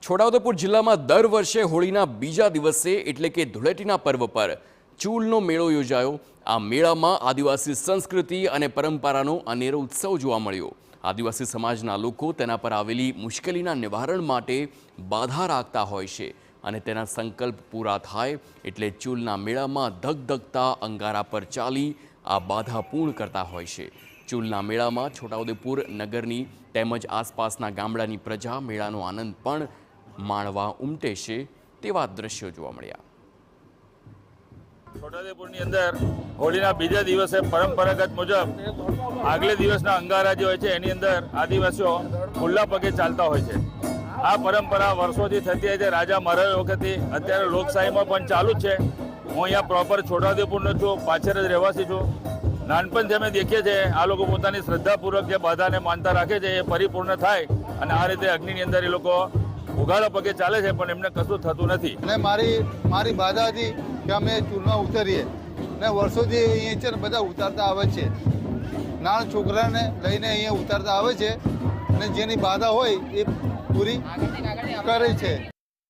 છોટાઉદેપુર જિલ્લામાં દર વર્ષે હોળીના બીજા દિવસે એટલે કે ધૂળેટીના પર્વ પર ચૂલનો મેળો યોજાયો। આ મેળામાં આદિવાસી સંસ્કૃતિ અને પરંપરાનો અનેરો ઉત્સવ જોવા મળ્યો। આદિવાસી સમાજના લોકો તેના પર આવેલી મુશ્કેલીના નિવારણ માટે બાધા રાખતા હોય છે અને તેના સંકલ્પ પૂરા થાય એટલે ચૂલના મેળામાં ધગધગતા અંગારા પર ચાલી આ બાધા પૂર્ણ કરતા હોય છે। ચૂલના મેળામાં છોટાઉદેપુર નગરની તેમજ આસપાસના ગામડાની પ્રજા મેળાનો આનંદ પણ માણવા ઉમટે છે તેવા દ્રશ્યો જોવા મળ્યા। છોટાઉદેપુરની અંદર હોળીના બીજા દિવસે પરંપરાગત મુજબ આગલે દિવસના અંગારા જે હોય છે એની અંદર આદિવાસીઓ ખુલ્લા પગે ચાલતા હોય છે। આ પરંપરા વર્ષોથી થતી હોય છે, રાજા મહારાજા વખતથી, અત્યારે લોકશાહીમાં પણ ચાલુ જ છે। હું અહીંયા પ્રોપર છોટાઉદેપુરનો છું, પાછળ જ રહેવાસી છું। નાનપણથી અમે દેખીએ છીએ આ લોકો પોતાની શ્રદ્ધાપૂર્વક જે બાધાને માનતા રાખે છે એ પરિપૂર્ણ થાય અને આ રીતે અગ્નિની અંદર એ લોકો ઉઘાડા પગે ચાલે છે, પણ એમને કશું થતું નથી। અને મારી બાધા હતી કે અમે ચૂલમાં ઉતરીએ ને વર્ષોથી અહીંયા છે ને બધા ઉતારતા આવે છે, નાના છોકરાને લઈને અહીંયા ઉતારતા આવે છે અને જેની બાધા હોય એ પૂરી કરે છે।